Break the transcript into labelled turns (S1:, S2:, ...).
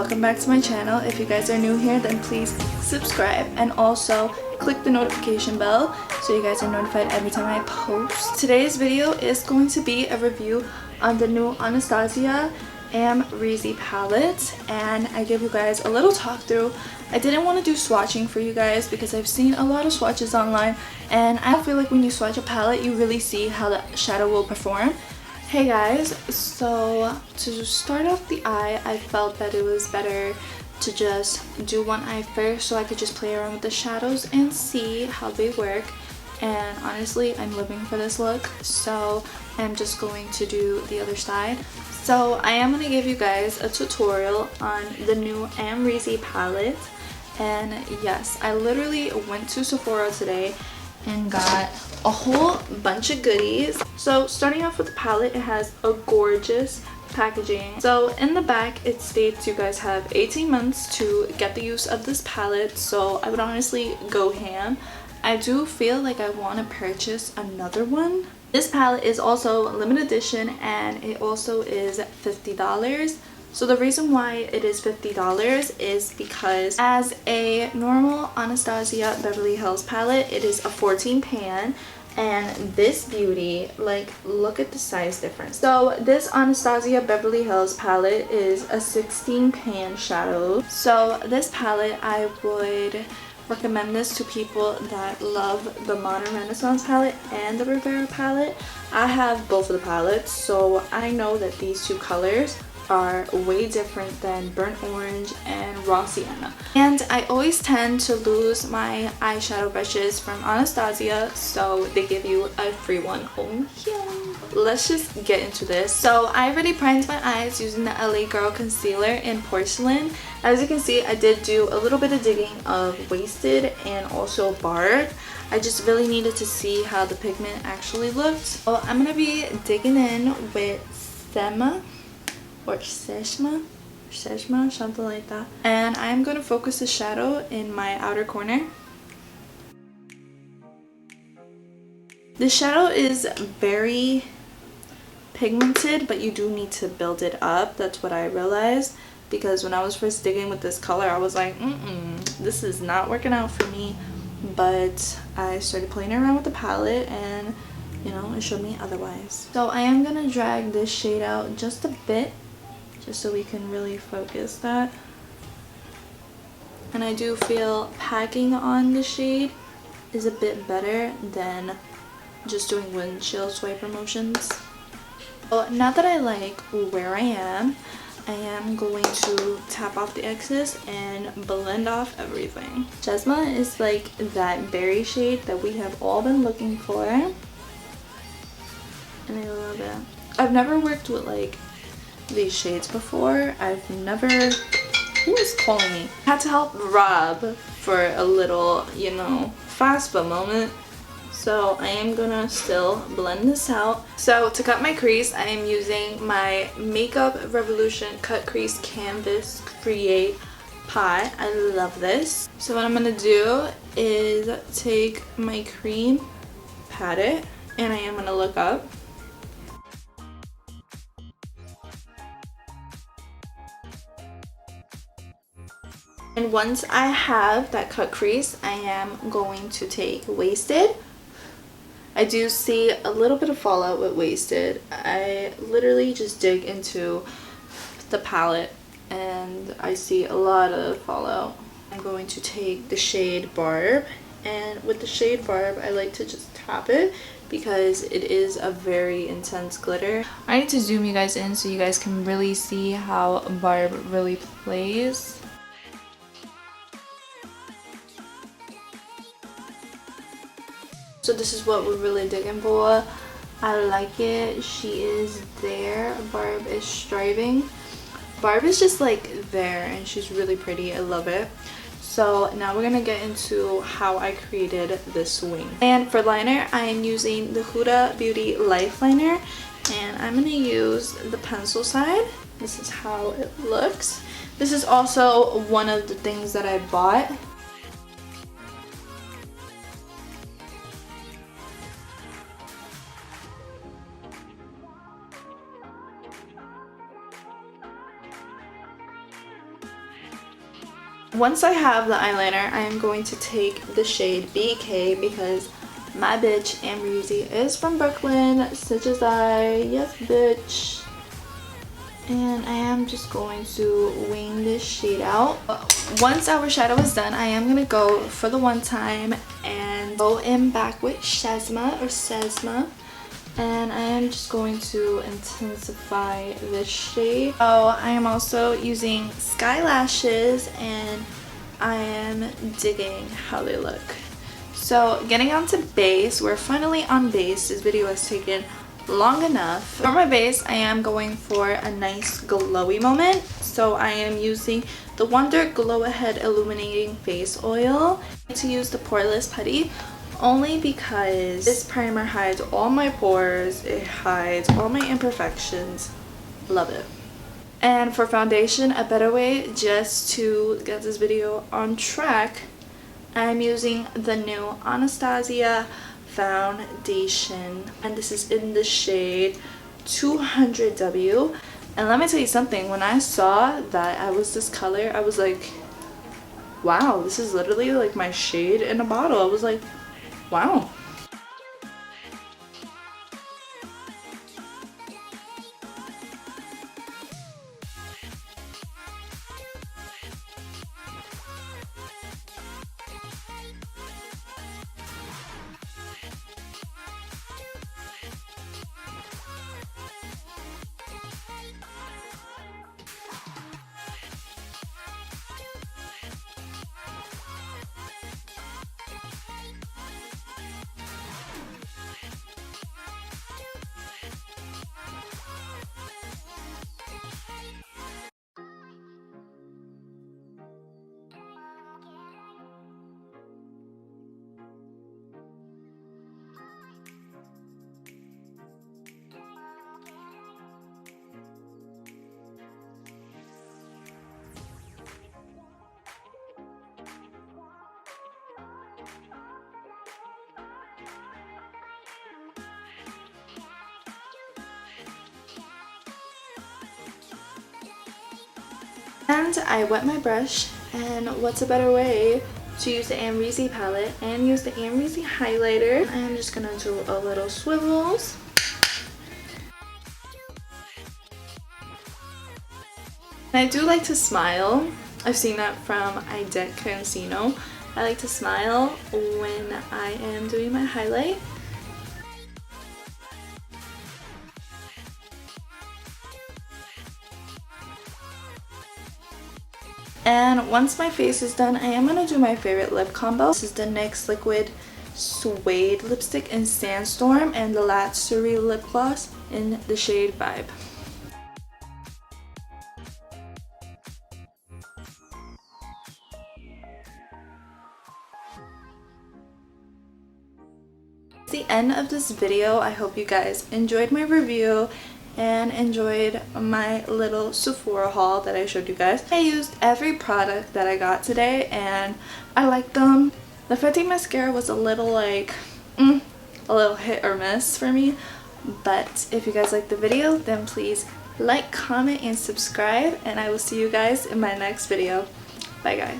S1: welcome back to my channel. If you guys are new here, then please subscribe and also click the notification bell so you guys are notified every time I post. Today's video is going to be a review on the new Anastasia Amrezy palette, and I give you guys a little talk through. I didn't want to do swatching for you guys because I've seen a lot of swatches online, and I feel like when you swatch a palette you really see how the shadow will perform. Hey guys, so to start off the eye, I felt that it was better to just do one eye first so I could just play around with the shadows and see how they work. And honestly, I'm living for this look, so I'm just going to do the other side. So I am going to give you guys a tutorial on the new Amrezy palette. And yes, I literally went to Sephora today and got a whole bunch of goodies. So starting off with the palette, it has a gorgeous packaging. So in the back it states you guys have 18 months to get the use of this palette, so I would honestly go ham. I do feel like I want to purchase another one. This palette is also limited edition and it also is $50. So the reason why it is $50 is because as a normal Anastasia Beverly Hills palette, it is a 14 pan, and this beauty, like, look at the size difference. So this Anastasia Beverly Hills palette is a 16 pan shadow. So this palette, I would recommend this to people that love the Modern Renaissance palette and the Rivera palette. I have both of the palettes, so I know that these two colors are way different than burnt orange and raw sienna. And I always tend to lose my eyeshadow brushes from Anastasia, so they give you a free one. Oh yeah. Let's just get into this. So I already primed my eyes using the LA Girl concealer in porcelain. As you can see, I did do a little bit of digging of Wasted and also Barb. I just really needed to see how the pigment actually looked. So I'm gonna be digging in with Sema or Seshma, something like that. And I'm going to focus the shadow in my outer corner. The shadow is very pigmented, but you do need to build it up. That's what I realized, because when I was first digging with this color, I was like, this is not working out for me. But I started playing around with the palette and, you know, it showed me otherwise. So I am going to drag this shade out just a bit, just so we can really focus that. And I do feel packing on the shade is a bit better than just doing windshield swiper motions. So now that I like where I am going to tap off the excess and blend off everything. Jasmine is like that berry shade that we have all been looking for, and I love it. I've never worked with like these shades before. I've never... Who is calling me? I had to help Rob for a little, you know, FASPA moment. So I am gonna still blend this out. So to cut my crease, I am using my Makeup Revolution Cut Crease Canvas Create pot. I love this. So what I'm gonna do is take my cream, pat it, and I am gonna look up. And once I have that cut crease, I am going to take Wasted. I do see a little bit of fallout with Wasted. I literally just dig into the palette and I see a lot of fallout. I'm going to take the shade Barb, and with the shade Barb, I like to just tap it because it is a very intense glitter. I need to zoom you guys in so you guys can really see how Barb really plays. So this is what we're really digging for. I like it. She is there. Barb is striving. Barb is just like there and she's really pretty. I love it. So now we're gonna get into how I created this wing. And for liner, I am using the Huda Beauty Life Liner, and I'm gonna use the pencil side. This is how it looks. This is also one of the things that I bought. Once I have the eyeliner, I am going to take the shade BK because my bitch Amrezy is from Brooklyn, such as I. Yes, bitch. And I am just going to wing this shade out. Once our shadow is done, I am going to go for the one time and go in back with Sesma. And I am just going to intensify this shade. Oh, I am also using Sky Lashes and I am digging how they look. So getting on to base, we're finally on base. This video has taken long enough. For my base, I am going for a nice glowy moment. So I am using the Wonder Glow Ahead Illuminating Face Oil. To use the Poreless Putty only because this primer hides all my pores, it hides all my imperfections. Love it. And for foundation, a better way just to get this video on track, I'm using the new Anastasia foundation, and this is in the shade 200W. And let me tell you something, when I saw that I was this color, I was like, wow, this is literally like my shade in a bottle. I was like, wow. And I wet my brush, and what's a better way to use the Amrezy palette and use the Amrezy highlighter. I'm just gonna do a little swivels. I do like to smile. I've seen that from Idec Cancino. I like to smile when I am doing my highlight. And once my face is done, I am going to do my favorite lip combo. This is the NYX Liquid Suede Lipstick in Sandstorm and the Latsery Lip Gloss in the shade Vibe. That's the end of this video. I hope you guys enjoyed my review and enjoyed my little Sephora haul that I showed you guys. I used every product that I got today and I liked them. The Fenty mascara was a little like, a little hit or miss for me. But if you guys liked the video, then please like, comment, and subscribe. And I will see you guys in my next video. Bye guys.